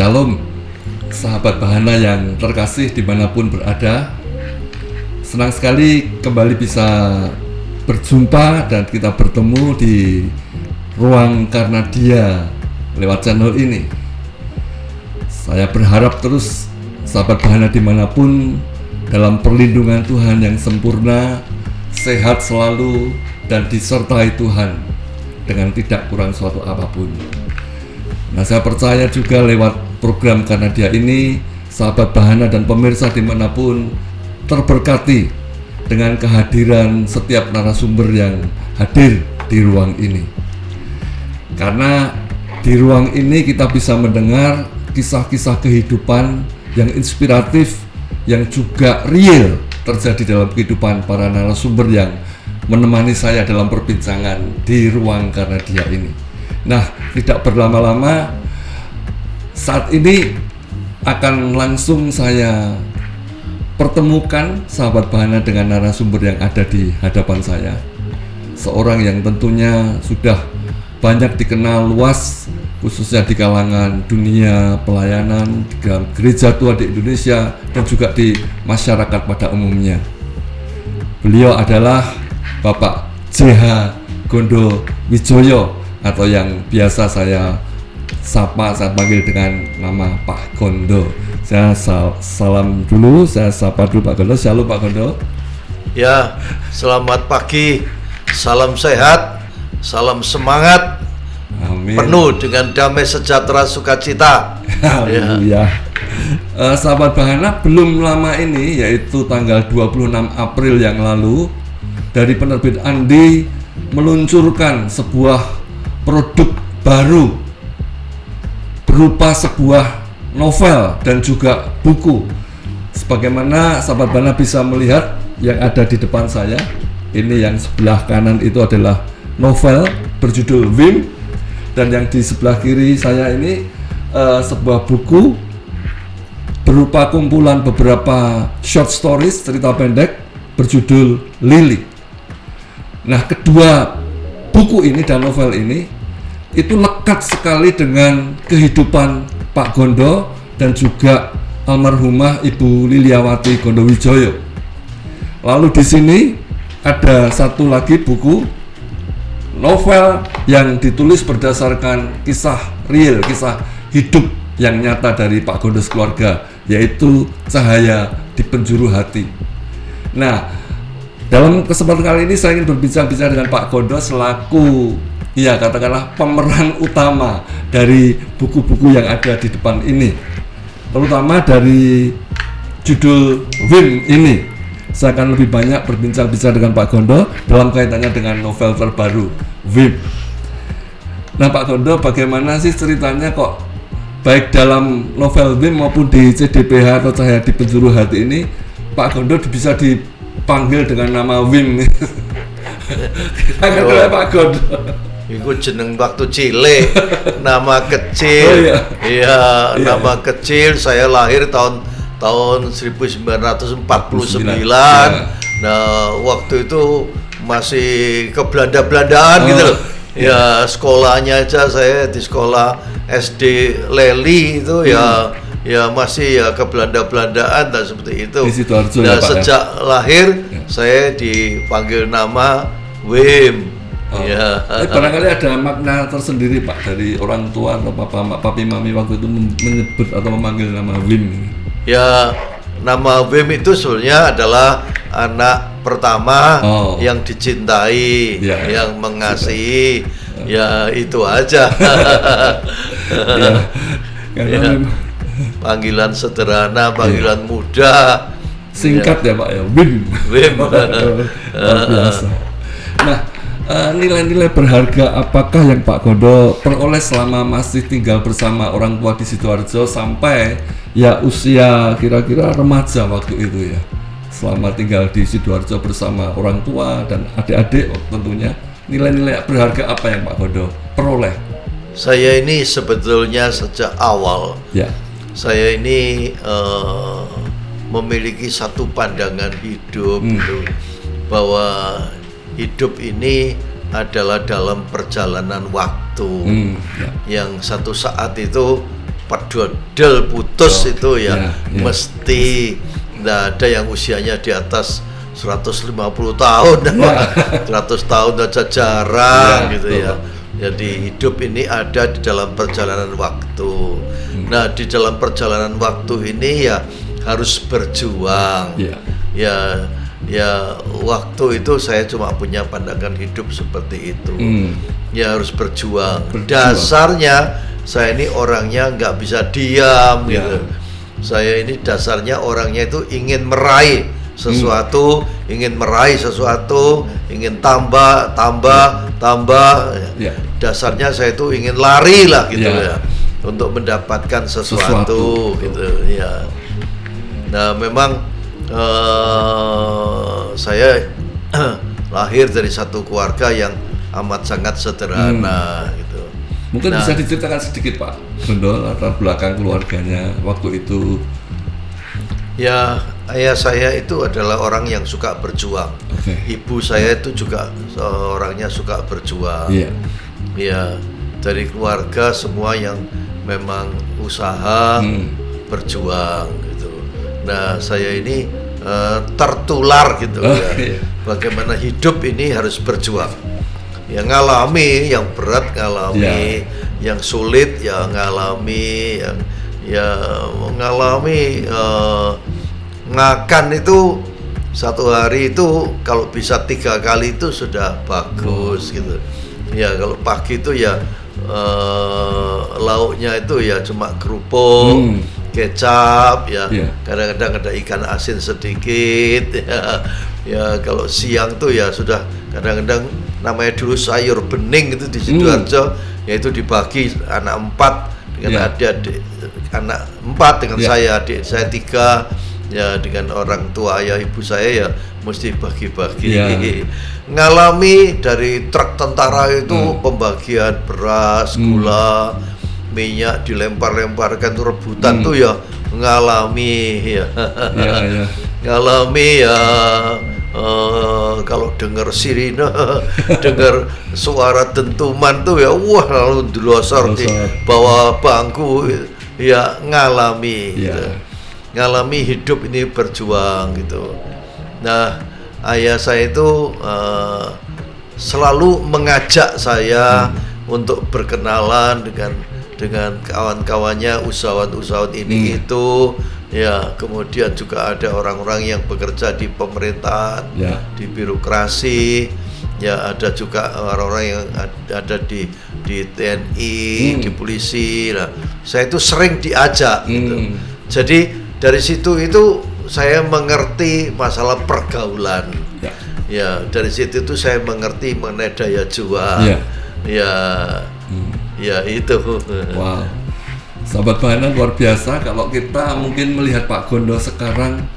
Shalom, sahabat Bahana yang terkasih dimanapun berada. Senang sekali kembali bisa berjumpa dan kita bertemu di Ruang Karena Dia lewat channel ini. Saya berharap terus sahabat Bahana dimanapun dalam perlindungan Tuhan yang sempurna, sehat selalu, dan disertai Tuhan dengan tidak kurang suatu apapun. Nah, saya percaya juga lewat program Karena Dia ini, sahabat Bahana dan pemirsa dimanapun terberkati dengan kehadiran setiap narasumber yang hadir di ruang ini. Karena di ruang ini kita bisa mendengar kisah-kisah kehidupan yang inspiratif, yang juga real terjadi dalam kehidupan para narasumber yang menemani saya dalam perbincangan di Ruang Karena Dia ini. Nah, tidak berlama-lama, saat ini akan langsung saya pertemukan sahabat Bahana dengan narasumber yang ada di hadapan saya. Seorang yang tentunya sudah banyak dikenal luas, khususnya di kalangan dunia pelayanan, di gereja tua di Indonesia, dan juga di masyarakat pada umumnya. Beliau adalah Bapak J.H. Gondo Wijoyo, atau yang biasa saya sapa, saya panggil dengan nama Pak Gondo. Saya salam dulu, saya sapa dulu Pak Gondo. Shalom Pak Gondo. Ya, selamat pagi, salam sehat, salam semangat, amin. Penuh dengan damai sejahtera sukacita. Haleluya. Sahabat Bahana, belum lama ini, yaitu tanggal 26 April yang lalu, dari penerbit Andi meluncurkan sebuah produk baru berupa sebuah novel dan juga buku. Sebagaimana sahabat Bahana bisa melihat yang ada di depan saya, ini yang sebelah kanan itu adalah novel berjudul Wim, dan yang di sebelah kiri saya ini sebuah buku berupa kumpulan beberapa short stories, cerita pendek berjudul Lily. Nah, kedua buku ini dan novel ini itu lekat sekali dengan kehidupan Pak Gondo dan juga almarhumah Ibu Liliawati Gondo Wijoyo. Lalu di sini ada satu lagi buku novel yang ditulis berdasarkan kisah real, kisah hidup yang nyata dari Pak Gondo sekeluarga, yaitu Cahaya di Penjuru Hati. Nah, dalam kesempatan kali ini saya ingin berbincang-bincang dengan Pak Gondo selaku, ya katakanlah, pemeran utama dari buku-buku yang ada di depan ini, terutama dari judul Wim ini. Saya akan lebih banyak berbincang-bincang dengan Pak Gondo dalam kaitannya dengan novel terbaru Wim. Nah, Pak Gondo, bagaimana sih ceritanya kok baik dalam novel Wim maupun di CDPH atau Cahaya di Penjuru Hati ini Pak Gondo bisa dipanggil dengan nama Wim? Kira-kira Pak Gondo. Iku jeneng waktu cilik, nama kecil. Oh, iya. Iya, nama kecil. Saya lahir tahun 1949. Ya. Nah, waktu itu masih ke Belanda-Belandaan gitu loh. Ya, sekolahnya aja saya di sekolah SD Leli itu ya masih ya ke Belanda-Belandaan dan seperti itu. Di Sidoarjo, nah, ya, Pak, sejak lahir saya dipanggil nama Wim. Ya. Barangkali ada makna tersendiri Pak dari orang tua atau papi mami waktu itu menyebut atau memanggil nama Wim. Ya, nama Wim itu sebenarnya adalah anak pertama yang dicintai, yang mengasihi. Ya, itu aja. Ya. Panggilan sederhana, panggilan muda, singkat ya Pak ya, Wim. Luar biasa. Nah, nilai-nilai berharga apakah yang Pak Gondo peroleh selama masih tinggal bersama orang tua di Sidoarjo sampai ya usia kira-kira remaja waktu itu ya, selama tinggal di Sidoarjo bersama orang tua dan adik-adik tentunya, nilai-nilai berharga apa yang Pak Gondo peroleh? Saya ini sebetulnya sejak awal saya ini memiliki satu pandangan hidup gitu, bahwa hidup ini adalah dalam perjalanan waktu yang satu saat itu pedodel putus itu ya, ya. mesti nggak ada yang usianya di atas 150 tahun, 100 tahun aja jarang gitu betul. ya. Jadi hidup ini ada di dalam perjalanan waktu. Nah, di dalam perjalanan waktu ini ya harus berjuang. Ya, waktu itu saya cuma punya pandangan hidup seperti itu. Ya harus berjuang. Dasarnya saya ini orangnya nggak bisa diam gitu. Saya ini dasarnya orangnya itu ingin meraih sesuatu, ingin ingin tambah. Dasarnya saya itu ingin lari lah gitu ya, untuk mendapatkan sesuatu gitu ya. Nah, memang saya lahir dari satu keluarga yang amat sangat sederhana gitu. Mungkin bisa diceritakan sedikit Pak Gondo latar belakang keluarganya waktu itu. Ya, ayah saya itu adalah orang yang suka berjuang. Ibu saya itu juga orangnya suka berjuang. Ya, dari keluarga semua yang memang usaha berjuang gitu. Nah, saya ini tertular gitu ya. Bagaimana hidup ini harus berjuang. Ya ngalami yang berat, ngalami yang sulit, ya ngalami yang ngalami makan itu satu hari itu kalau bisa 3 kali itu sudah bagus gitu. Ya kalau pagi itu ya lauknya itu ya cuma kerupuk, kecap ya, kadang-kadang ada ikan asin sedikit ya kalau siang tuh ya sudah kadang-kadang namanya dulu sayur bening itu di Sidoarjo, yaitu dibagi anak 4 dengan adik-adik, anak 4 dengan saya, adik saya 3 ya, dengan orang tua ayah ibu saya ya mesti bagi-bagi. Ngalami dari truk tentara itu pembagian beras, gula, minyak dilempar-lemparkan tuh rebutan tuh ya ngalami ya. Ngalami ya. Kalau dengar sirine, dengar suara dentuman tuh ya wah lalu delosor di bawah bangku ya ngalami gitu. Ngalami hidup ini berjuang gitu. Nah, ayah saya itu selalu mengajak saya untuk berkenalan dengan kawan-kawannya, usahawan-usahawan ini itu ya. Kemudian juga ada orang-orang yang bekerja di pemerintahan, di birokrasi ya, ada juga orang-orang yang ada di TNI, di polisi. Nah, saya itu sering diajak gitu. Jadi dari situ itu saya mengerti masalah pergaulan. Ya, dari situ itu saya mengerti mengenai daya juang. Ya itu. Wow. Sahabat Bahana luar biasa kalau kita mungkin melihat Pak Gondo sekarang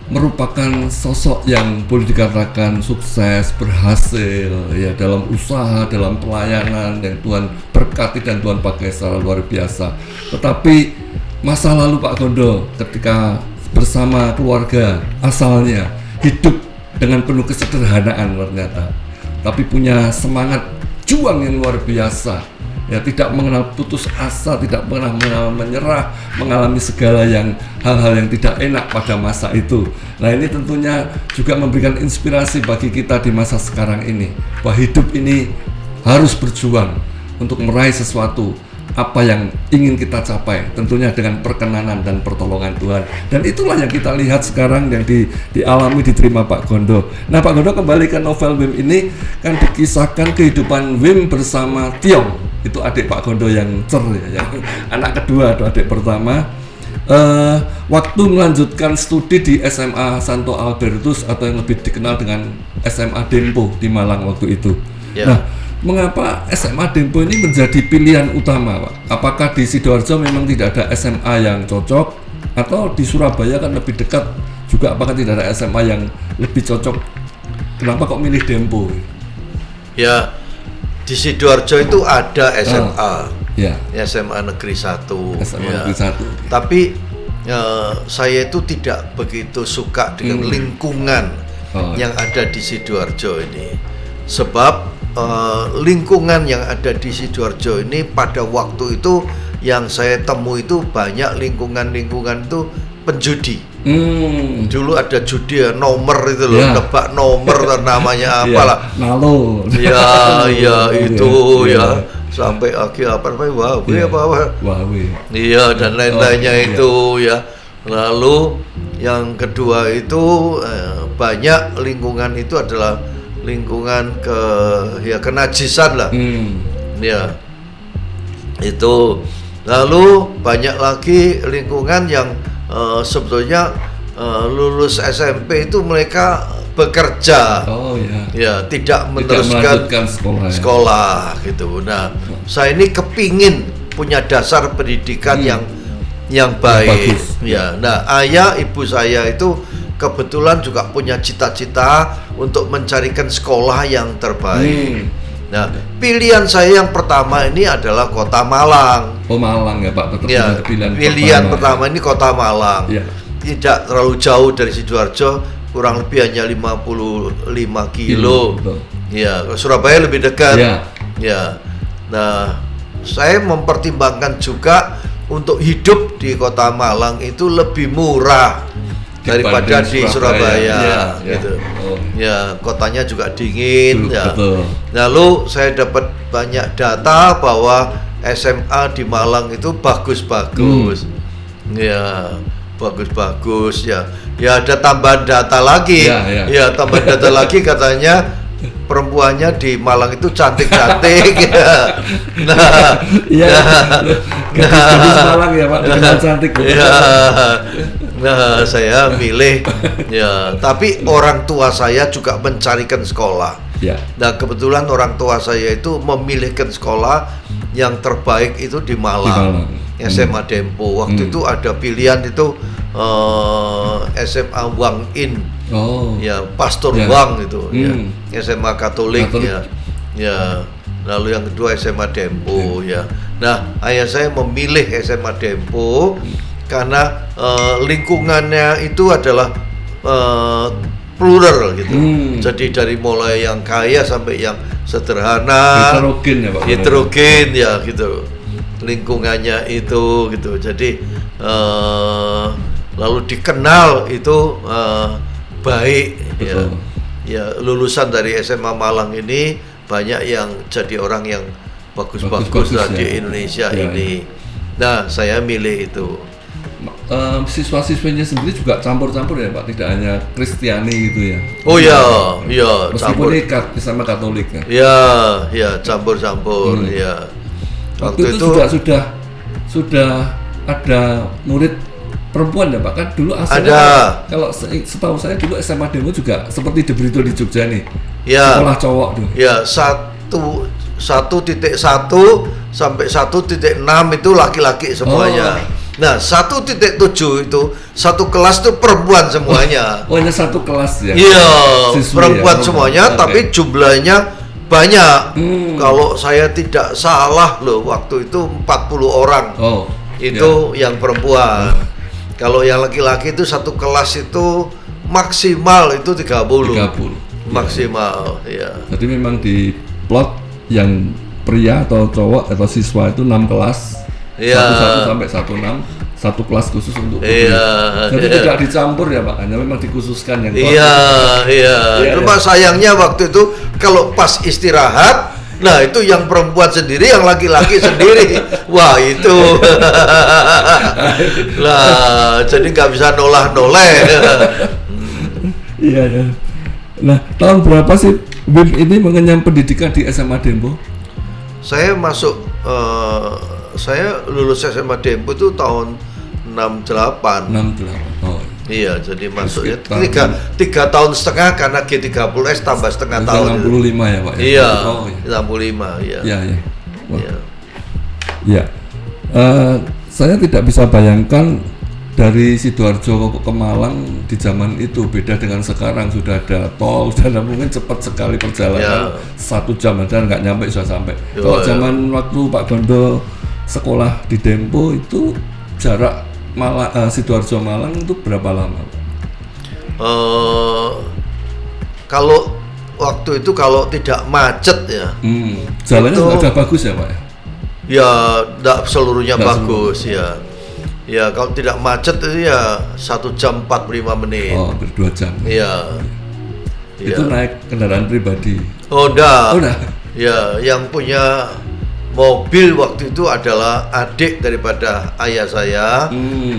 merupakan sosok yang boleh dikatakan sukses, berhasil ya dalam usaha, dalam pelayanan yang Tuhan berkati dan Tuhan pakai secara luar biasa. Tetapi masa lalu Pak Gondo ketika bersama keluarga asalnya hidup dengan penuh kesederhanaan ternyata, tapi punya semangat juang yang luar biasa. Ya, tidak mengenal putus asa, tidak pernah menyerah, mengalami segala hal-hal yang tidak enak pada masa itu. Nah, ini tentunya juga memberikan inspirasi bagi kita di masa sekarang ini, bahwa hidup ini harus berjuang untuk meraih sesuatu apa yang ingin kita capai, tentunya dengan perkenanan dan pertolongan Tuhan. Dan itulah yang kita lihat sekarang yang dialami, diterima Pak Gondo. Nah, Pak Gondo kembali ke novel Wim ini, kan dikisahkan kehidupan Wim bersama Tiong. Itu adik Pak Gondo yang yang anak kedua atau adik pertama. Waktu melanjutkan studi di SMA Santo Albertus atau yang lebih dikenal dengan SMA Dempo di Malang waktu itu. Nah, mengapa SMA Dempo ini menjadi pilihan utama, Pak? Apakah di Sidoarjo memang tidak ada SMA yang cocok, atau di Surabaya kan lebih dekat juga, apakah tidak ada SMA yang lebih cocok? Kenapa kok milih Dempo? Ya, di Sidoarjo itu ada SMA, SMA Negeri 1. SMA Negeri 1. Tapi saya itu tidak begitu suka dengan lingkungan yang ada di Sidoarjo ini, sebab lingkungan yang ada di Sidoarjo ini pada waktu itu yang saya temui itu banyak lingkungan itu penjudi. Dulu ada judi ya, nomor itu loh, nebak nomor namanya apalah. Nalo. Ya, itu ya. Sampai akhir apa namanya? Huawei. Iya, dan lain-lainnya itu ya. Lalu yang kedua itu banyak lingkungan itu adalah lingkungan kenajisan lah. Ya. Itu. Lalu banyak lagi lingkungan yang sebetulnya lulus SMP itu mereka bekerja. Ya, tidak meneruskan sekolah gitu. Nah, saya ini kepingin punya dasar pendidikan yang baik. Ya, nah, ayah ibu saya itu kebetulan juga punya cita-cita untuk mencarikan sekolah yang terbaik. Nah, pilihan saya yang pertama ini adalah Kota Malang. Oh, Malang ya Pak, tetap ya, pilihan pertama ini Kota Malang. Ya. Tidak terlalu jauh dari Sidoarjo, kurang lebih hanya 55 kilo. Ya, Surabaya lebih dekat. Ya. Nah, saya mempertimbangkan juga untuk hidup di Kota Malang itu lebih murah daripada di Surabaya gitu. Ya, kotanya juga dingin ya. Lalu saya dapat banyak data bahwa SMA di Malang itu bagus-bagus. Ya, bagus-bagus ya. Ya, ada tambahan data lagi. Ya, tambahan data lagi katanya perempuannya di Malang itu cantik-cantik ya. Malang ya Pak, dikenal cantik. Nah, saya milih ya, tapi orang tua saya juga mencarikan sekolah. Nah, kebetulan orang tua saya itu memilihkan sekolah yang terbaik itu di Malang. SMA Dempo. Waktu itu ada pilihan itu SMA Wang In. Ya, Pastor Wang itu ya. SMA Katolik. Ya. Lalu yang kedua SMA Dempo ya. Nah, ayah saya memilih SMA Dempo karena lingkungannya itu adalah plural gitu. Jadi dari mulai yang kaya sampai yang sederhana, heterogen ya gitu. Lingkungannya itu gitu. Jadi lalu dikenal itu baik. Ya, lulusan dari SMA Malang ini banyak yang jadi orang yang bagus-bagus di Indonesia ini. Nah, saya milih itu. Siswa-siswinya sendiri juga campur-campur ya Pak, tidak hanya Kristiani gitu ya? Oh ya, meskipun ini sama Katolik ya? Ya, campur-campur ya. Waktu itu sudah ada murid perempuan ya Pak, kan dulu asalnya kalau setahu saya dulu SMA Dempo juga seperti The Brito di Jogja nih, sekolah cowok tuh. Ya, 1.1 sampai 1.6 itu laki-laki semuanya. Nah, 1.7 itu satu kelas tuh perempuan semuanya. Hanya satu kelas ya? Iya, perempuan semuanya, tapi jumlahnya banyak. Kalau saya tidak salah loh, waktu itu 40 orang. Itu yang perempuan. Kalau yang laki-laki itu satu kelas itu maksimal itu 30. Maksimal, ya. Jadi memang di plot yang pria atau cowok atau siswa itu 6 kelas. 1 sampai 16, satu kelas khusus untuk jadi tidak dicampur ya Pak, hanya memang dikhususkan yang cuma sayangnya waktu itu kalau pas istirahat, nah itu yang perempuan sendiri, yang laki-laki sendiri. Wah itu lah, jadi nggak bisa noleh. Iya. Nah, tahun berapa sih Bim ini mengenyam pendidikan di SMA Dempo? Saya masuk saya lulus SMA Dempo itu tahun 68. Iya, jadi masuknya 3 tahun setengah karena G30S tambah setengah tahun. 65 ya Pak? Iya, 65 ya. Iya. Saya tidak bisa bayangkan dari Sidoarjo ke Malang di zaman itu beda dengan sekarang, sudah ada tol dan mungkin cepat sekali perjalanan 1 jam dan nggak nyampe sudah sampai. Kalau zaman waktu Pak Gondo sekolah di Dempo itu jarak Sidoarjo Malang itu berapa lama? Kalau waktu itu kalau tidak macet ya, jalannya sudah bagus ya Pak ya? Ya, tidak seluruhnya Nggak bagus ya. Ya, kalau tidak macet itu ya 1 jam 45 menit. Oh, hampir 2 jam. Iya. Itu Iya. naik kendaraan pribadi. Oh, enggak. Oh, udah. Ya, yang punya mobil waktu itu adalah adik daripada ayah saya.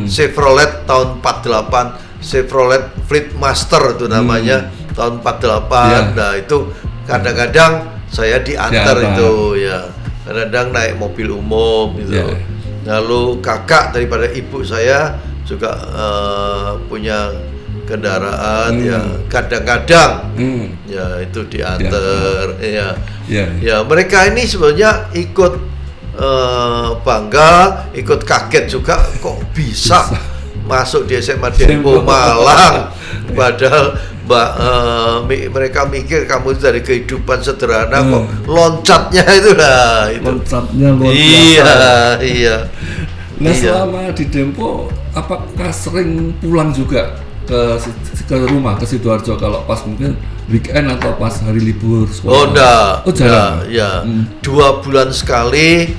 Chevrolet tahun 48, Chevrolet Fleetmaster itu namanya, tahun 48. Ya. Nah, itu kadang-kadang saya diantar Diantar. itu ya. Kadang-kadang naik mobil umum gitu. Ya. Lalu kakak daripada ibu saya juga punya kendaraan ya. Kadang-kadang ya itu diantar ya. Ya. Ya, mereka ini sebenarnya ikut bangga, ikut kaget juga kok bisa masuk di SMA Dempo Malang. Padahal mereka mikir kamu itu dari kehidupan sederhana kok loncatnya itu lah itu. Loncatnya luar Iya, biasa. iya. Nah, Iya. selama di Dempo, apakah sering pulang juga ke rumah, ke Sidoarjo kalau pas mungkin weekend atau pas hari libur sekolah? Oh enggak, Oh, jarang? ya. 2 bulan sekali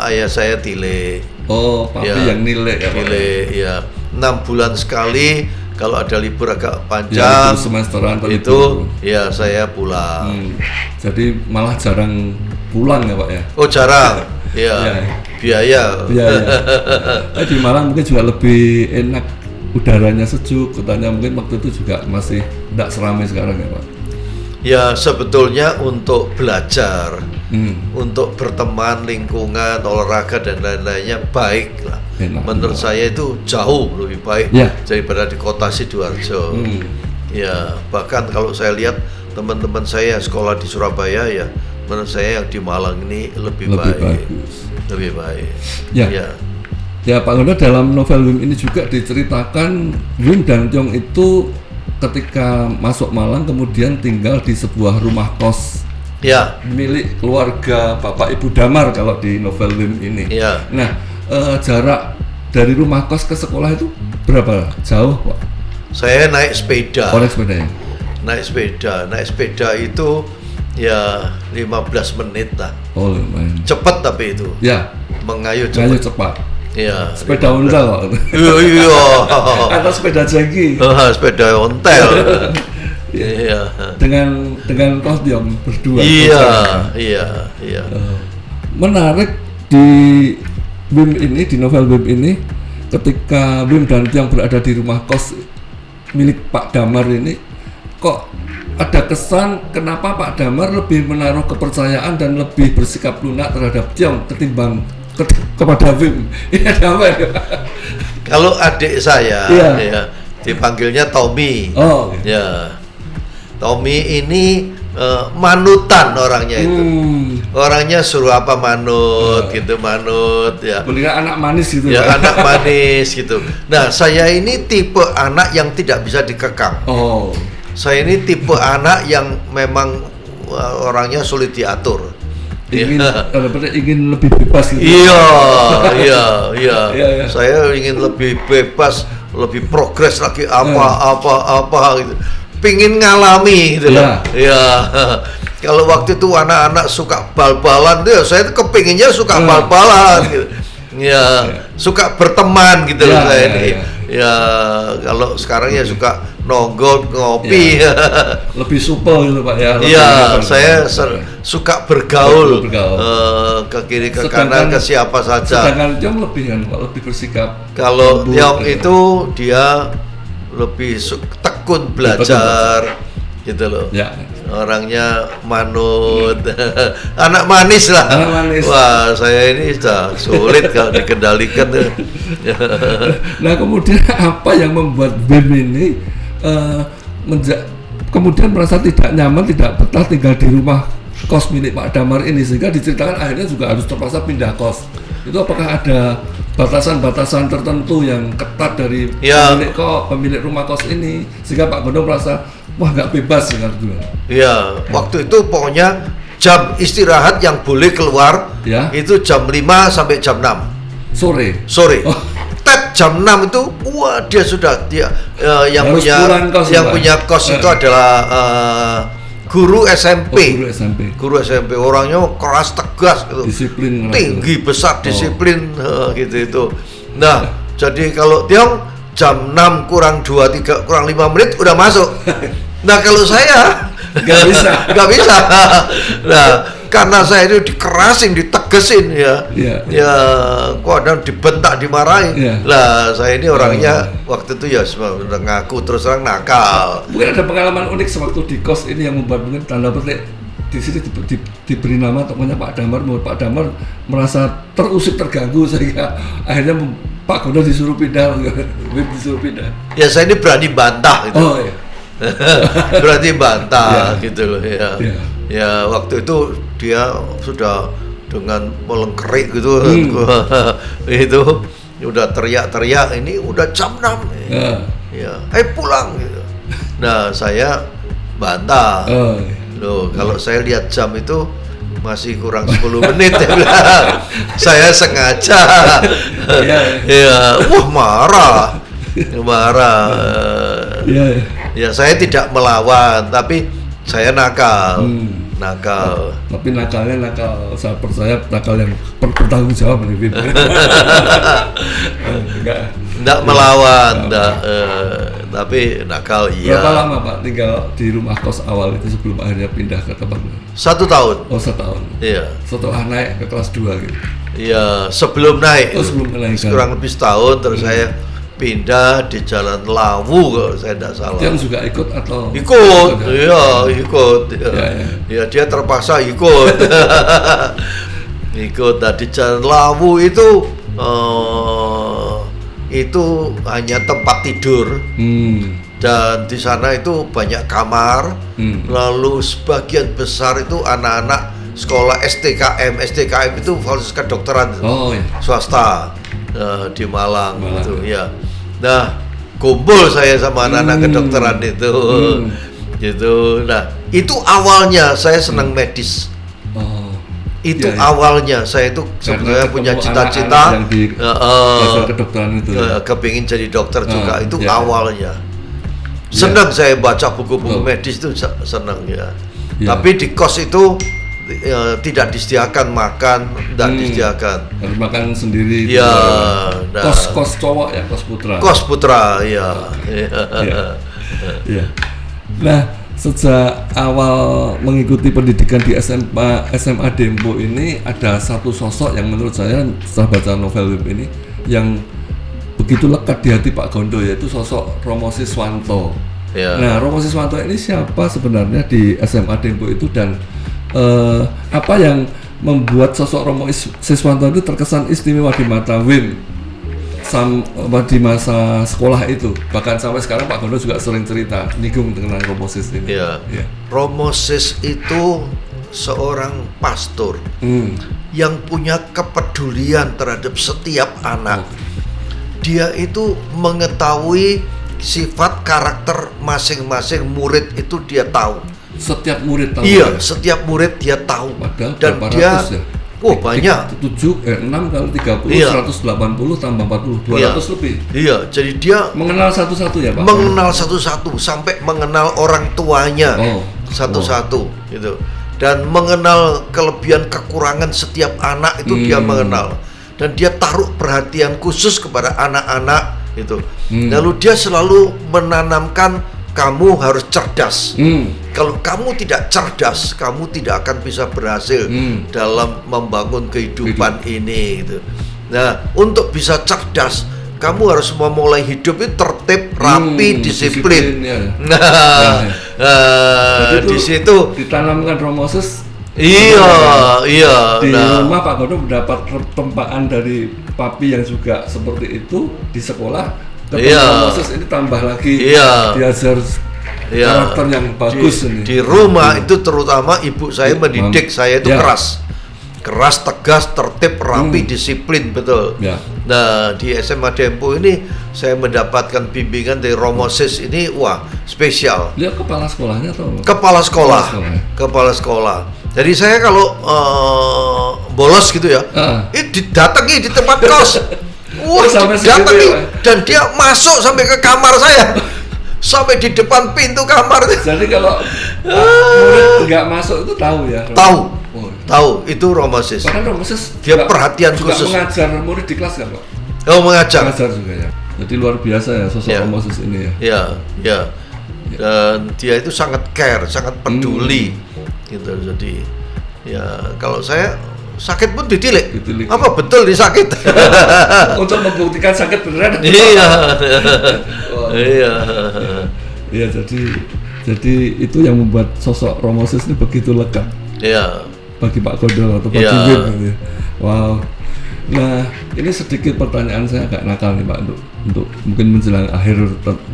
ayah saya tile. Oh, papi Ya, yang nilai ya, Pak? Tile, ya. 6 bulan sekali kalau ada libur agak Ya, panjang libur semesteran atau itu libur. ya saya pulang. Jadi malah jarang pulang ya, Pak ya? Oh jarang, ya. Ya. Biaya. Iya, iya. Di Malang mungkin juga lebih enak, udaranya sejuk, kotanya mungkin waktu itu juga masih tidak seramai sekarang ya, Pak? Ya sebetulnya untuk belajar, Hmm. untuk berteman, lingkungan, olahraga dan lain-lainnya baik lah. Enak. Menurut saya itu jauh lebih baik Ya. daripada di kota Sidoarjo. Ya bahkan kalau saya lihat teman-teman saya yang sekolah di Surabaya ya, menurut saya yang di Malang ini lebih baik. bagus. Lebih baik. Ya. Ya. Ya, Pak Gondo, dalam novel Wim ini juga diceritakan Wim dan Tiong itu ketika masuk Malang kemudian tinggal di sebuah rumah kos Ya. milik keluarga Bapak Ibu Damar kalau di novel Wim ini. Ya. Nah, jarak dari rumah kos ke sekolah itu berapa jauh, Pak? Saya naik sepeda. Oleh sepedanya? Naik sepeda itu ya 15 menit lah. Oh, lumayan. Cepat tapi itu Ya, mengayuh kayu cepat. cepat. Ya. Sepeda ontel, Pak. Iya. Atau sepeda jengki Sepeda ontel. Iya. dengan Kos Tiong berdua. Iya, iya, iya. Menarik di Wim ini, di novel Wim ini, ketika Wim dan Tiong berada di rumah kos milik Pak Damar ini, kok ada kesan kenapa Pak Damar lebih menaruh kepercayaan dan lebih bersikap lunak terhadap Tiong ketimbang kepada Wim. Iya, apa ya? Kalau adik saya, Iya. ya, dipanggilnya Tommy. Oh, Ya, Tommy ini manutan orangnya itu. Orangnya suruh apa manut, gitu manut ya. mendingan anak manis gitu. Ya Pak. anak manis gitu. Nah saya ini tipe anak yang tidak bisa dikekang. Oh, Saya ini tipe anak yang memang orangnya sulit diatur. ingin Ya. ingin lebih bebas gitu. Iya, iya, iya. Iya. Saya ingin lebih bebas, lebih progres lagi apa gitu. Pingin ngalami gitu loh. Iya. Kalau waktu itu anak-anak suka bal-balan tuh, ya saya tuh kepinginnya suka bal-balan gitu. Ya, suka berteman gitu loh saya ini. Ya, kalau sekarang ya suka nongkrong ngopi. Lebih supel gitu Pak ya. Iya, saya suka bergaul, Bergaul. ke kiri ke kanan ke siapa saja. Sedangkan Tiong lebih kan Pak, lebih bersikap. Kalau lembut, Tiong gitu. itu dia lebih tekun belajar gitu loh. Ya. Orangnya manut, anak manis lah. Anak manis. Wah, saya ini sudah sulit kalau dikendalikan tuh. Nah kemudian apa yang membuat Wim ini kemudian merasa tidak nyaman, tidak betah tinggal di rumah kos milik Pak Damar ini, sehingga diceritakan akhirnya juga harus terpaksa pindah kos. Itu apakah ada batasan-batasan tertentu yang ketat dari Ya. pemilik rumah kos ini, sehingga Pak Gondo merasa wah nggak bebas dengan dulu. Ya, waktu itu pokoknya jam istirahat yang boleh keluar Ya. itu jam 5 sampai jam 6 Sore. sore. Oh. Tet jam 6 itu wah dia yang Harus punya pulang kos, yang Pak. punya kos itu adalah guru SMP. Guru SMP. Guru SMP orangnya keras tegas gitu. Disiplin. Tinggi besar disiplin gitu itu. Nah, jadi kalau Tiong jam 6 kurang 2 3 kurang 5 menit udah masuk. Nah, kalau saya nggak bisa. nggak bisa. Nah, karena saya itu dikerasin, ditegesin ya, ya, kadang dibentak, dimarahin. Lah, saya ini orangnya waktu itu ya udah ngaku terus terang nakal. Mungkin ada pengalaman unik sewaktu di kos ini yang membuat mungkin tanda petik di sini diberi nama tokohnya Pak Damar. Pak Damar merasa terusik, terganggu sehingga akhirnya Pak Gondo disuruh pindah. Ya, saya ini berani bantah gitu. Oh iya. Berarti bantah gitu loh ya. Ya, waktu itu dia sudah dengan melengkerik gitu. Itu udah teriak-teriak, ini udah jam 6 ya, pulang gitu. Nah, saya bantah. Loh, kalau saya lihat jam itu masih kurang 10 menit ya. Saya sengaja. Ya, wah marah. Ya, saya tidak melawan, tapi saya nakal. Tapi nakalnya nakal, saya percaya nakal yang bertanggung jawab nih. Enggak melawan, tapi nakal iya. Berapa lama Pak tinggal di rumah kos awal itu sebelum akhirnya pindah ke tempat? 1 tahun. Oh, 1 tahun. Iya. Setelah naik ke kelas 2 gitu. Iya, sebelum naik. Sebelum naik. Kurang lebih setahun terus saya pindah di Jalan Lawu kalau saya tidak salah. Dia juga ikut atau? Ikut, ikut. Ya, dia terpaksa ikut. Ikut. Nah, di Jalan Lawu itu hanya tempat tidur. Dan di sana itu banyak kamar. Lalu sebagian besar itu anak-anak sekolah STKM. STKM itu fakultas kedokteran swasta di Malang gitu ya. Nah, kumpul saya sama anak-anak kedokteran itu. Gitu. Nah, itu awalnya saya senang medis. Itu awalnya saya itu sebenarnya punya cita-cita kedokteran itu. Kepingin jadi dokter juga. Itu awalnya. Senang saya baca buku-buku medis itu senang ya. Tapi di kos itu tidak disediakan makan, tidak disediakan. Harus makan sendiri. Ya. Nah, kos cowok ya, kos putra. Kos putra, ya. Nah, sejak awal mengikuti pendidikan di SMA Dempo ini ada satu sosok yang menurut saya setelah baca novel ini yang begitu lekat di hati Pak Gondo, yaitu sosok Romo Siswanto. Nah, Romo Siswanto ini siapa sebenarnya di SMA Dempo itu, dan apa yang membuat sosok Romo Siswanto itu terkesan istimewa di mata Wim di masa sekolah itu? Bahkan sampai sekarang Pak Gondo juga sering cerita nyinggung tentang Romo Sis ini. Romo Sis itu seorang pastor yang punya kepedulian terhadap setiap anak. Dia itu mengetahui sifat karakter masing-masing murid itu, dia tahu. Setiap murid tahu. Iya, setiap murid dia tahu. Padahal dan dia banyak. 6 kali 30 180 tambah 40 200 lebih. Iya, jadi dia mengenal satu-satu ya, Pak. Mengenal satu-satu sampai mengenal orang tuanya satu-satu gitu. Dan mengenal kelebihan kekurangan setiap anak itu dia mengenal. Dan dia taruh perhatian khusus kepada anak-anak itu. Lalu dia selalu menanamkan kamu harus cerdas. Kalau kamu tidak cerdas, kamu tidak akan bisa berhasil dalam membangun kehidupan ini gitu. Nah, untuk bisa cerdas, kamu harus memulai hidup itu tertib, rapi, disiplin. Jadi di situ ditanamkan Romo Sis. Iya. Di rumah Pak Gondo mendapat tempaan dari papi yang juga seperti itu di sekolah. Romo Sis ini tambah lagi diajar karakter yang bagus ini. Di rumah itu terutama ibu saya mendidik saya itu keras, tegas, tertib, rapi, disiplin, betul. Nah, di SMA Dempo ini saya mendapatkan bimbingan dari Romo Sis ini, spesial. Dia kepala sekolahnya atau? Kepala sekolah. Jadi saya kalau bolos gitu ya, didatangi di tempat kos. Didatangi dan dia masuk sampai ke kamar saya. Sampai di depan pintu kamar. Jadi kalau Murid nggak masuk itu tahu ya? Tahu, Oh. tahu itu Romosis. Bahkan Romosis Dia juga- perhatian juga khusus. mengajar murid di kelas kan Pak? Oh, mengajar. Mengajar juga ya. Jadi luar biasa ya sosok Ya. Romosis ini ya. Ya, ya. Dan dia itu sangat care, sangat peduli, gitu. Jadi, ya kalau saya sakit pun ditilik. Ditilik. Apa betul disakit? Untuk membuktikan sakit beneran. Iya, Wah. iya. Iya, jadi itu yang membuat sosok Romosis ini begitu lekat Iya, bagi Pak Gondo atau bagi Iya. Wim gitu ya. Wow. Nah, ini sedikit pertanyaan saya agak nakal nih Pak untuk mungkin menjelang akhir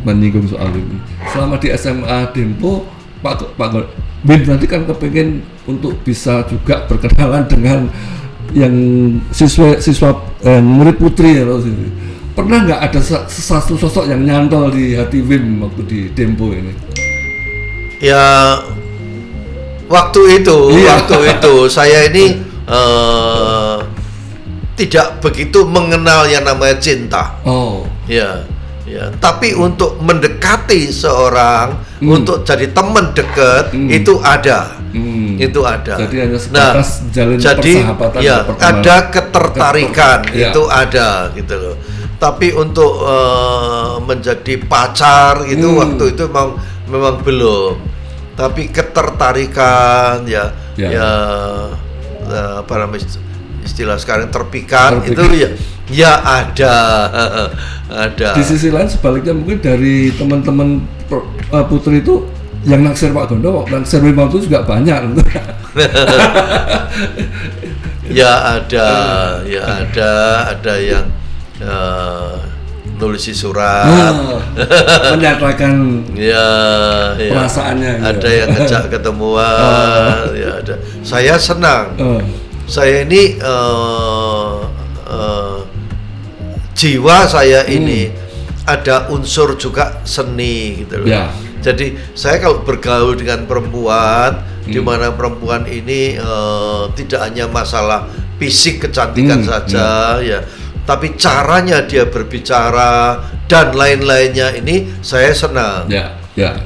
menyinggung soal ini. Selama di SMA Dempo, Pak Wim nanti kan kepengen untuk bisa juga berkenalan dengan yang siswa murid putri ya loh sini. Pernah nggak ada satu sosok yang nyantol di hati Wim waktu di Dempo ini? ya. Waktu Iya. itu saya ini tidak begitu mengenal yang namanya cinta. Oh, Ya, ya. Tapi untuk mendekati seorang, untuk jadi teman dekat, itu ada. Itu ada. Jadi hanya sebatas jalin jadi persahabatan ya atau pertemanan. ada ketertarikan, Iya. itu ada gitu loh. Tapi untuk menjadi pacar itu waktu itu memang belum. Tapi ketertarikan ya, Ya. apa namanya istilah sekarang terpikat itu ya ada. Ada. Di sisi lain sebaliknya mungkin dari teman-teman putri itu yang naksir Pak Gondo, naksir Wim itu juga banyak. Ya ada yang nulis surat. Menyatakan Ya, perasaannya gitu. ada yang ngejak ketemuan, ya ada. Saya senang. Saya ini jiwa saya ini ada unsur juga seni gitu loh. Ya. Jadi saya kalau bergaul dengan perempuan, di mana perempuan ini tidak hanya masalah fisik kecantikan saja, ya, tapi caranya dia berbicara dan lain-lainnya ini saya senang. Ya.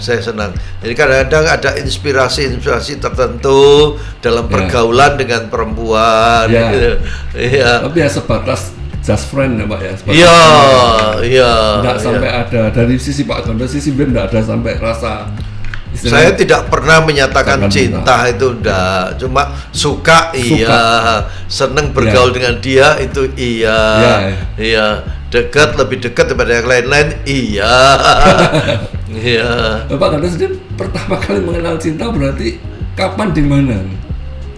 Saya senang. Jadi kadang-kadang ada inspirasi tertentu dalam pergaulan dengan perempuan. Ya. Gitu. Iya. Tapi ya sebatas just friend ya Pak ya. sebatas Iya, teman. iya. Nggak iya. sampai ada dari sisi Pak Gondo, sisi Wim nggak ada sampai rasa. Saya tidak pernah menyatakan Jangan cinta itu enggak, cuma suka iya, seneng bergaul dengan dia itu iya, iya, dekat lebih dekat daripada yang lain-lain iya, iya. Pak Gondo sendiri pertama kali mengenal cinta berarti kapan di mana?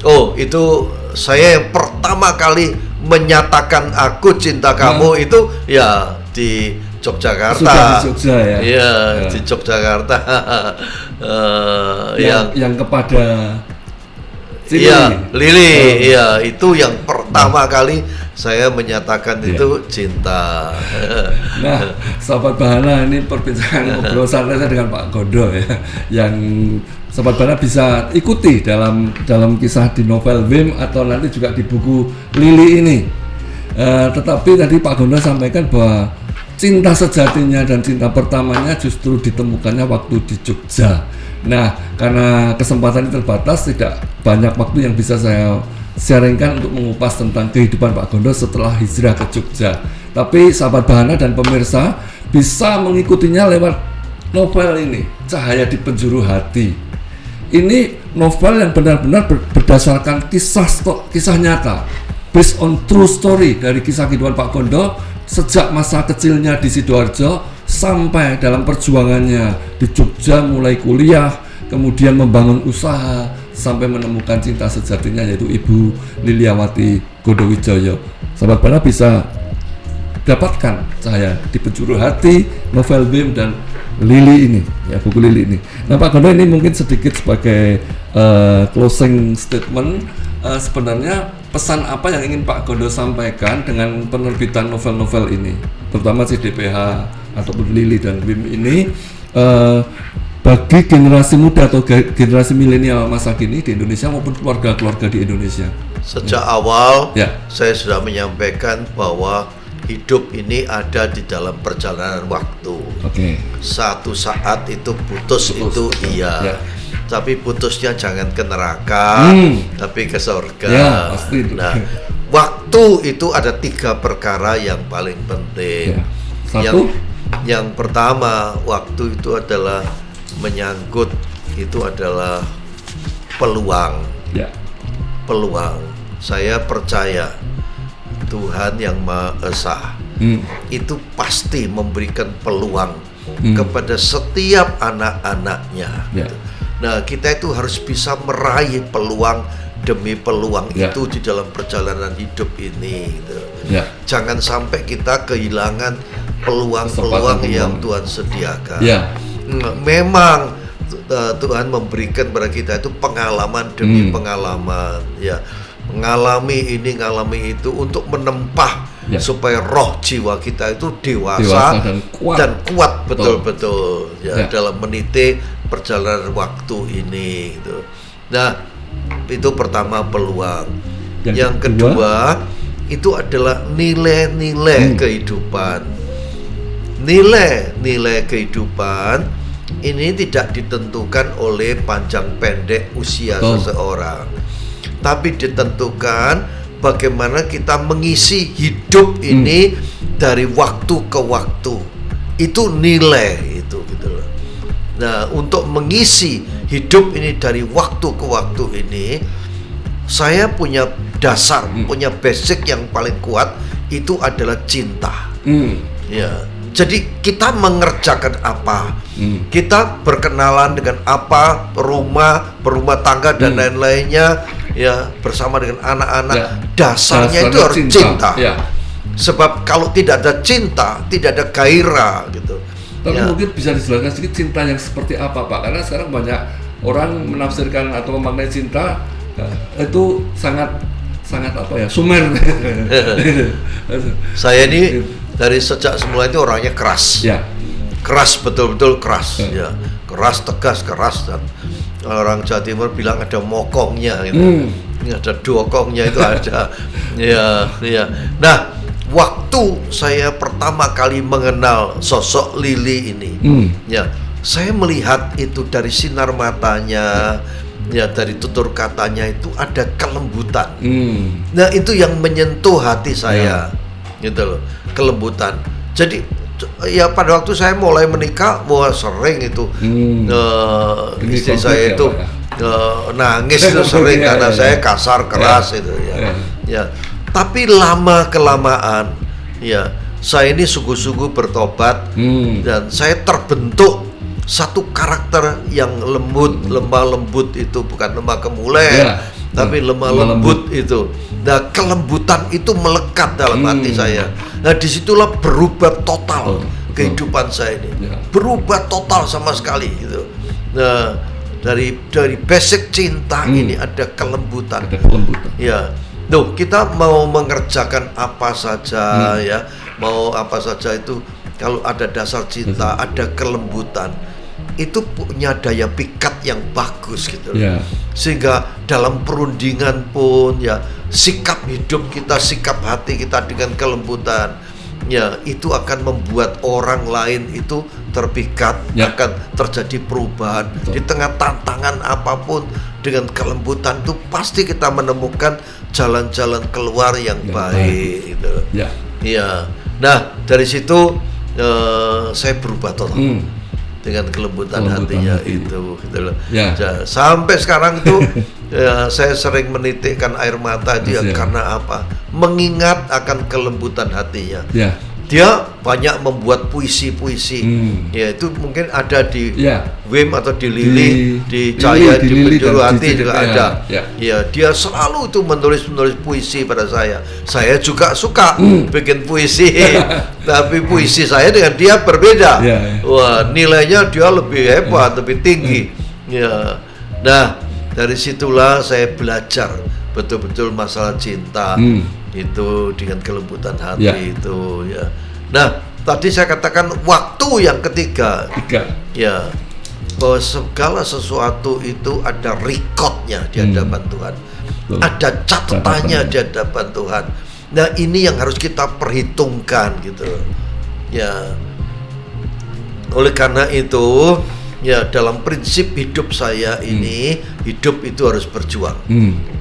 Oh itu saya yang pertama kali menyatakan aku cinta kamu itu ya di Yogyakarta. Sudah di Jogja ya? Iya, di Yogyakarta. Yang kepada Lili. Iya, Lili, iya itu yang pertama kali saya menyatakan itu cinta. Nah, sahabat Bahana, ini perbincangan ngobrol santai saya dengan Pak Gondo ya, yang sahabat Bahana bisa ikuti dalam kisah di novel Wim atau nanti juga di buku Lili ini. Tetapi tadi Pak Gondo sampaikan bahwa cinta sejatinya dan cinta pertamanya justru ditemukannya waktu di Jogja. Nah, karena kesempatan ini terbatas, tidak banyak waktu yang bisa saya sharingkan untuk mengupas tentang kehidupan Pak Gondo setelah hijrah ke Jogja. Tapi sahabat Bahana dan pemirsa bisa mengikutinya lewat novel ini, Cahaya di Penjuru Hati. Ini novel yang benar-benar berdasarkan kisah nyata, based on true story dari kisah kehidupan Pak Gondo sejak masa kecilnya di Sidoarjo sampai dalam perjuangannya di Jogja, mulai kuliah, kemudian membangun usaha sampai menemukan cinta sejatinya yaitu Ibu Liliawati Godowijoyo. Sahabat Bahana bisa dapatkan Cahaya di Penjuru Hati, novel Wim dan Lili ini, ya buku Lili ini. Nah Pak Gondo, ini mungkin sedikit sebagai closing statement. Sebenarnya pesan apa yang ingin Pak Gondo sampaikan dengan penerbitan novel-novel ini, terutama si DPH ataupun Lili dan Wim ini, bagi generasi muda atau generasi milenial masa kini di Indonesia maupun keluarga-keluarga di Indonesia? Sejak awal Ya. saya sudah menyampaikan bahwa hidup ini ada di dalam perjalanan waktu. Oke. Satu saat itu putus itu betul. iya. Ya. tapi putusnya jangan ke neraka, tapi ke surga. Ya, pasti itu. Nah, waktu itu ada 3 perkara yang paling penting. Ya. Satu, yang pertama, waktu itu adalah menyangkut, itu adalah peluang. ya, Peluang. Saya percaya Tuhan yang Maha Esa itu pasti memberikan peluang kepada setiap anak-anaknya. Ya. Nah, kita itu harus bisa meraih peluang demi peluang Ya. itu di dalam perjalanan hidup ini. Gitu. ya, Jangan sampai kita kehilangan peluang-peluang Kesempatan yang peluang. Tuhan sediakan. ya, Memang Tuhan memberikan kepada kita itu pengalaman demi pengalaman, ya, mengalami ini, ngalami itu untuk menempah Ya. supaya roh jiwa kita itu dewasa Dewasa dan kuat. betul-betul ya, Ya. dalam meniti perjalanan waktu ini. Gitu. Nah, itu pertama peluang. Yang kedua itu adalah nilai-nilai kehidupan. Nilai-nilai kehidupan ini tidak ditentukan oleh panjang pendek usia seseorang, tapi ditentukan bagaimana kita mengisi hidup ini dari waktu ke waktu. Itu nilai itu, gitu loh. Nah, untuk mengisi hidup ini dari waktu ke waktu ini, saya punya dasar, punya basic yang paling kuat, itu adalah cinta. Ya. Jadi kita mengerjakan apa, kita berkenalan dengan apa, rumah tangga dan lain-lainnya, ya, bersama dengan anak-anak, Ya. dasarnya itu harus cinta. Ya. Sebab kalau tidak ada cinta, tidak ada gairah, gitu. Tapi Ya. mungkin bisa dijelaskan sedikit cinta yang seperti apa, Pak? Karena sekarang banyak orang menafsirkan atau memaknai cinta itu sangat apa ya, sumer. Saya ini dari sejak semula itu orangnya keras. Ya. Keras, betul-betul keras, ya. Keras, tegas, keras, dan orang Jawa Timur bilang ada mokongnya gitu. Ini ada dokongnya itu ada. Ya, ya. Nah, waktu saya pertama kali mengenal sosok Lili ini, ya, saya melihat itu dari sinar matanya, ya, dari tutur katanya itu ada kelembutan. Nah, itu yang menyentuh hati saya, gitu loh, kelembutan. Jadi ya pada waktu saya mulai menikah, wah sering itu istri saya itu nangis itu sering karena saya kasar keras itu, ya. Ya. Tapi lama kelamaan, ya, saya ini sungguh-sungguh bertobat dan saya terbentuk satu karakter yang lembut, lemah lembut itu, bukan lemah gemulai, tapi lemah lembut itu. Nah, kelembutan itu melekat dalam hati saya. Nah, disitulah berubah total kehidupan saya ini, berubah total sama sekali gitu. Nah, dari basic cinta ini ada kelembutan. Ya, tuh kita mau mengerjakan apa saja, ya, mau apa saja itu kalau ada dasar cinta, ada kelembutan, itu punya daya pikat yang bagus gitu. Sehingga dalam perundingan pun, ya, sikap hidup kita, sikap hati kita dengan kelembutan, ya, itu akan membuat orang lain itu terpikat, akan terjadi perubahan. Di tengah tantangan apapun, dengan kelembutan itu pasti kita menemukan jalan-jalan keluar yang baik gitu. Ya. Nah, dari situ saya berubah total dengan kelembutan hatinya itu, gitu loh. Sampai sekarang itu saya sering menitikkan air mata dia karena apa? Mengingat akan kelembutan hatinya. Dia banyak membuat puisi-puisi, ya, itu mungkin ada di Wim atau di Lili, di Cahaya, di Penjuru Hati juga ada. Ya, dia selalu itu menulis puisi pada saya. Saya juga suka bikin puisi, tapi puisi saya dengan dia berbeda. Wah, nilainya dia lebih hebat, lebih tinggi. Ya, nah, dari situlah saya belajar betul-betul masalah cinta. Itu dengan kelembutan hati itu, ya. Nah, tadi saya katakan waktu yang ketiga, ya, bahwa segala sesuatu itu ada recordnya di hadapan Tuhan, ada catatannya di hadapan Tuhan. Nah, ini yang harus kita perhitungkan gitu, ya. Oleh karena itu, Ya, dalam prinsip hidup saya ini, hidup itu harus berjuang.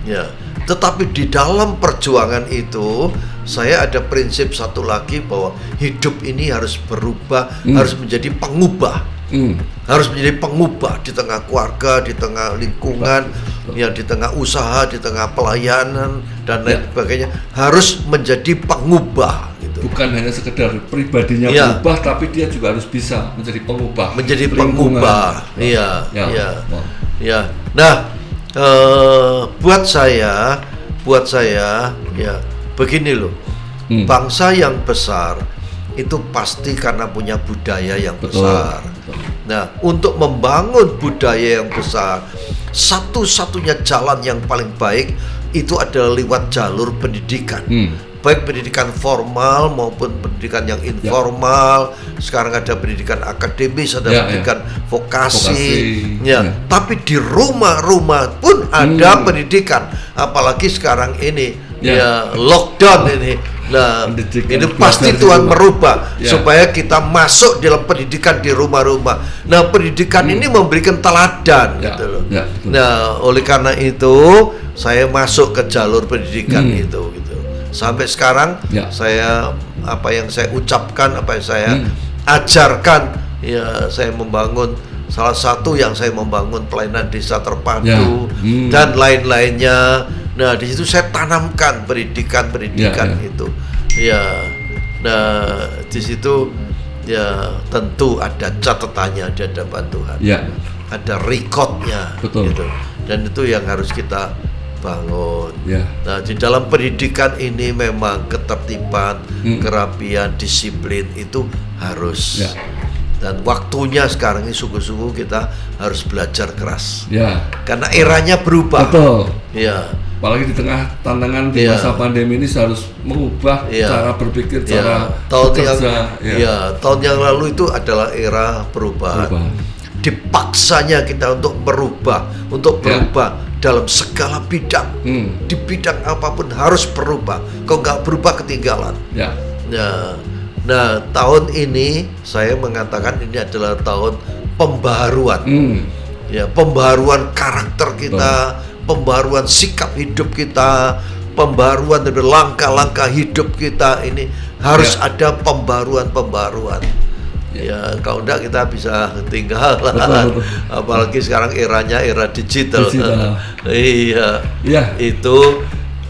Ya, tetapi di dalam perjuangan itu, saya ada prinsip satu lagi bahwa hidup ini harus berubah, harus menjadi pengubah. Harus menjadi pengubah di tengah keluarga, di tengah lingkungan, ya di tengah usaha, di tengah pelayanan dan lain sebagainya, harus menjadi pengubah gitu. Bukan hanya sekedar pribadinya berubah, tapi dia juga harus bisa menjadi pengubah. Menjadi lingkungan. pengubah. Iya, Ya. iya. Wow. Ya. Nah, buat saya ya begini loh. Bangsa yang besar itu pasti karena punya budaya yang besar. Betul. Nah, untuk membangun budaya yang besar, satu-satunya jalan yang paling baik itu adalah lewat jalur pendidikan. Baik pendidikan formal maupun pendidikan yang informal. Sekarang ada pendidikan akademis, ada pendidikan vokasi. Tapi di rumah-rumah pun ada pendidikan. Apalagi sekarang ini lockdown ini. Nah, ini pasti Tuhan merubah supaya kita masuk dalam pendidikan di rumah-rumah. Nah, pendidikan ini memberikan teladan gitu loh. Nah, oleh karena itu saya masuk ke jalur pendidikan itu gitu. Sampai sekarang saya apa yang saya ucapkan, apa yang saya ajarkan, ya saya membangun salah satu yang saya membangun pelayanan desa terpadu dan lain-lainnya. Nah, di situ saya tanamkan pendidikan itu. Ya. Nah, di situ ya tentu ada catatannya di hadapan Tuhan. Ada recordnya gitu. Dan itu yang harus kita bangun. Nah, di dalam pendidikan ini memang ketertiban, kerapian, disiplin itu harus. Dan waktunya sekarang ini sungguh-sungguh kita harus belajar keras. Karena eranya berubah. Apalagi di tengah tantangan di masa pandemi ini harus mengubah cara berpikir, cara bekerja. Tahun yang lalu itu adalah era perubahan. Dipaksanya kita untuk berubah, dalam segala bidang. Di bidang apapun harus berubah. Kalau nggak berubah ketinggalan. Nah, tahun ini saya mengatakan ini adalah tahun pembaharuan. Pembaharuan karakter kita, pembaharuan sikap hidup kita, pembaharuan dari langkah-langkah hidup kita. Ini harus ada pembaharuan. Ya, kalau enggak kita bisa tinggal. Betul. Apalagi sekarang eranya era digital. Itu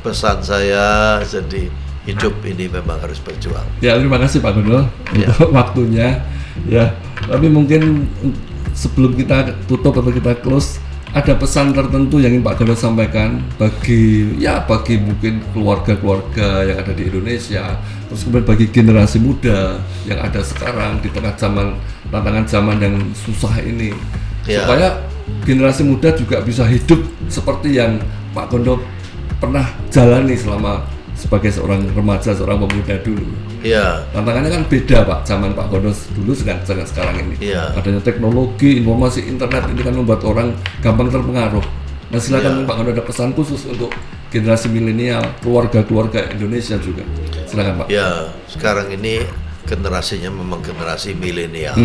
pesan saya. Jadi hidup ini memang harus berjuang. Terima kasih Pak Gondo untuk waktunya. Tapi mungkin sebelum kita tutup atau kita close, ada pesan tertentu yang ingin Pak Gondo sampaikan bagi mungkin keluarga-keluarga yang ada di Indonesia, terus kemudian bagi generasi muda yang ada sekarang di tengah tantangan zaman yang susah ini, supaya generasi muda juga bisa hidup seperti yang Pak Gondo pernah jalani selama sebagai seorang remaja, seorang pemuda dulu. Tantangannya kan beda Pak, zaman Pak Gondo dulu dengan sekarang ini. Adanya teknologi, informasi, internet ini kan membuat orang gampang terpengaruh. Nah, silakan Pak Gondo ada pesan khusus untuk generasi milenial, keluarga-keluarga Indonesia juga. Silakan Pak. Sekarang ini generasinya memang generasi milenial.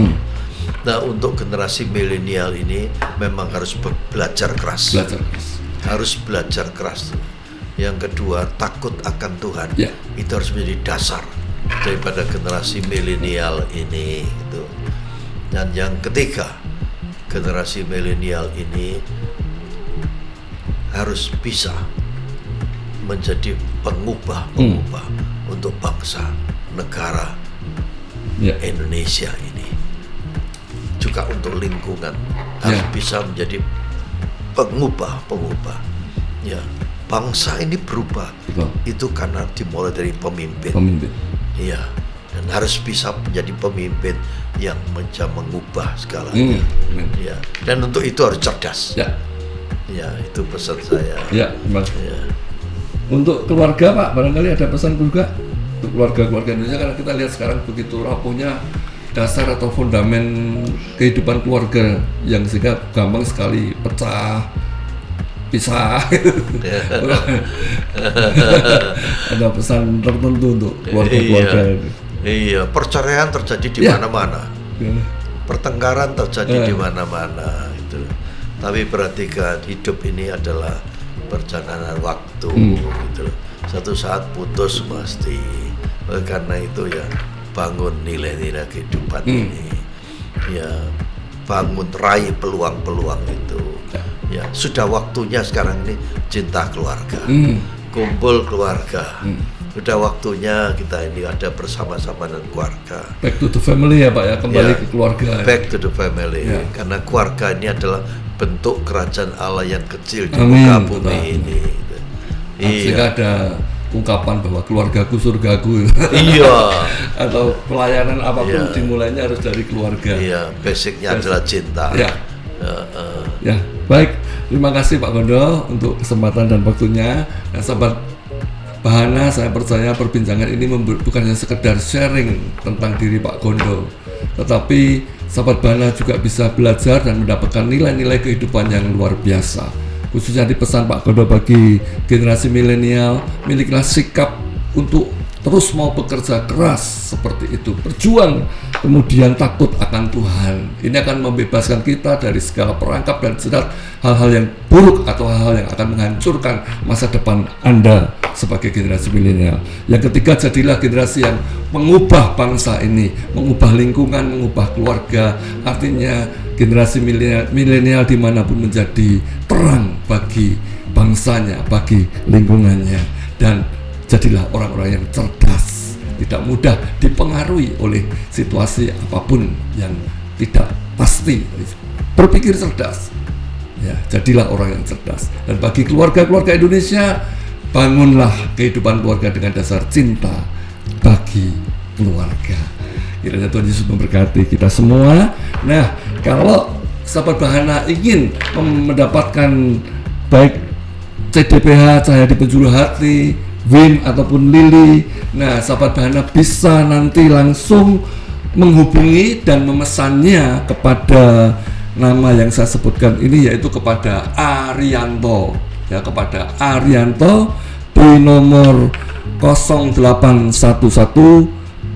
Nah, untuk generasi milenial ini memang harus belajar keras. Harus belajar keras. Yang kedua, takut akan Tuhan. Itu harus menjadi dasar daripada generasi milenial ini gitu. Dan yang ketiga, generasi milenial ini harus bisa menjadi pengubah untuk bangsa, negara Indonesia ini. Juga untuk lingkungan harus bisa menjadi pengubah. Bangsa ini berubah itu karena dimulai dari pemimpin. Dan harus bisa menjadi pemimpin yang mengubah segalanya. Dan untuk itu harus cerdas. Itu pesan saya. Untuk keluarga Pak, barangkali ada pesan juga untuk keluarga-keluarga Indonesia, karena kita lihat sekarang begitu rapuhnya dasar atau fondamen kehidupan keluarga yang sehingga gampang sekali pisah. Ada pesan tertentu untuk keluarga-keluarga. Perceraian terjadi di mana-mana. pertengkaran terjadi di mana-mana itu. Tapi perhatikan, hidup ini adalah perjalanan waktu gitu. Satu saat putus pasti. Oleh karena itu ya bangun nilai-nilai kehidupan ini. Ya bangun, raih peluang-peluang itu. Ya sudah waktunya sekarang ini cinta keluarga, kumpul keluarga. Sudah waktunya kita ini ada bersama-sama dengan keluarga. Back to the family ya Pak ya, kembali ke keluarga. Back to the family. Karena keluarga ini adalah bentuk kerajaan Allah yang kecil di Amin, muka bumi betul. ini. Sehingga ada ungkapan bahwa keluargaku surgaku. Iya. Atau pelayanan apapun dimulainya harus dari keluarga. Iya, basicnya adalah cinta. Ya. Ya, baik. Terima kasih Pak Gondo untuk kesempatan dan waktunya. Dan sahabat Bahana, saya percaya perbincangan ini bukan hanya sekedar sharing tentang diri Pak Gondo, tetapi sahabat Bahana juga bisa belajar dan mendapatkan nilai-nilai kehidupan yang luar biasa. Khususnya di pesan Pak Gondo bagi generasi milenial, milikilah sikap untuk terus mau bekerja keras seperti itu, berjuang, kemudian takut akan Tuhan. Ini akan membebaskan kita dari segala perangkap dan jerat hal-hal yang buruk atau hal-hal yang akan menghancurkan masa depan Anda sebagai generasi milenial. Yang ketiga, jadilah generasi yang mengubah bangsa ini, mengubah lingkungan, mengubah keluarga. Artinya generasi milenial dimanapun menjadi terang bagi bangsanya, bagi lingkungannya, dan jadilah orang-orang yang cerdas, tidak mudah dipengaruhi oleh situasi apapun yang tidak pasti. Berpikir cerdas, ya, jadilah orang yang cerdas. Dan bagi keluarga-keluarga Indonesia, bangunlah kehidupan keluarga dengan dasar cinta bagi keluarga. Kiranya Tuhan Yesus memberkati kita semua. Nah, kalau sahabat Bahana ingin mendapatkan baik CDPH, Cahaya di Penjuru Hati, Wim ataupun Lili, nah sahabat Bahana bisa nanti langsung menghubungi dan memesannya kepada nama yang saya sebutkan ini, yaitu kepada Arianto, ya, kepada Arianto di nomor 0811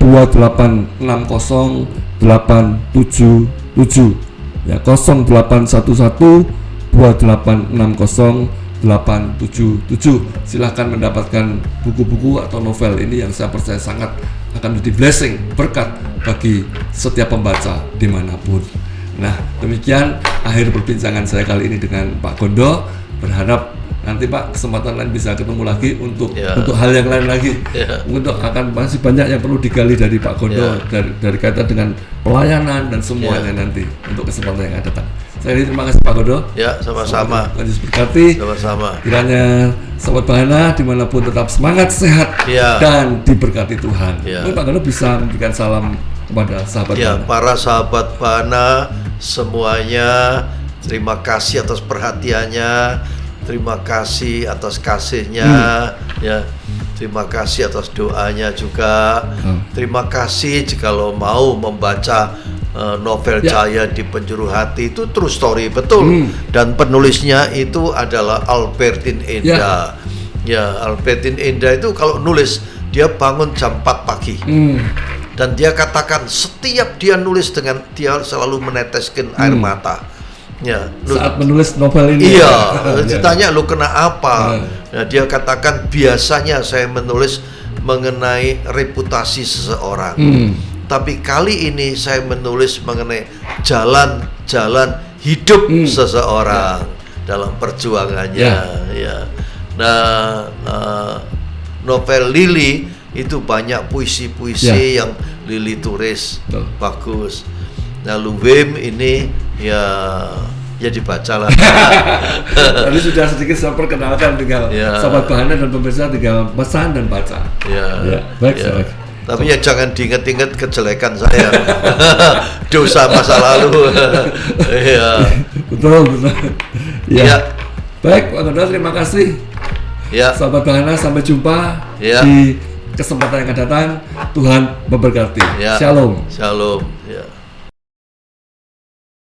2860 877, ya, 0811 2860 877. Silahkan mendapatkan buku-buku atau novel ini yang saya percaya sangat akan menjadi blessing, berkat bagi setiap pembaca dimanapun. Nah, demikian akhir perbincangan saya kali ini dengan Pak Gondo. Berharap nanti Pak kesempatan lain bisa ketemu lagi untuk hal yang lain lagi. Untuk akan masih banyak yang perlu digali dari Pak Gondo, dari kaitan dengan pelayanan dan semuanya nanti untuk kesempatan yang akan datang. Saya terima kasih Pak Gondo. Ya, sama-sama. Tuhan Yesus berkati. Sama-sama. Kiranya sahabat Bahana dimanapun tetap semangat, sehat, dan diberkati Tuhan. Mungkin Pak Gondo bisa memberikan salam kepada sahabat Bahana. Para sahabat Bahana semuanya, terima kasih atas perhatiannya, terima kasih atas kasihnya, ya. Terima kasih atas doanya juga. Terima kasih jikalau mau membaca novel Cahaya di Penjuru Hati. Itu true story, betul. Dan penulisnya itu adalah Albertine Enda. Ya, Albertine Enda itu kalau nulis dia bangun jam 4 pagi. Dan dia katakan setiap dia nulis dengan dia selalu meneteskan air mata. Ya, saat menulis novel ini. Iya, ditanya lu kena apa? Nah, dia katakan biasanya saya menulis mengenai reputasi seseorang. Tapi kali ini saya menulis mengenai jalan-jalan hidup seseorang dalam perjuangannya. Ya. Nah, novel Lili itu banyak puisi-puisi yang Lili tulis, bagus. Lalu Wim ini ya dibacalah. Tadi sudah sedikit saya perkenalkan, tinggal sahabat Bahana dan pemirsa tinggal pesan dan baca. Baik. Tapi ya jangan diingat-ingat kejelekan saya, dosa masa lalu. Betul. Baik, Pak Gondo, terima kasih. Sahabat Bahana, sampai jumpa di kesempatan yang akan datang. Tuhan memberkati. Shalom.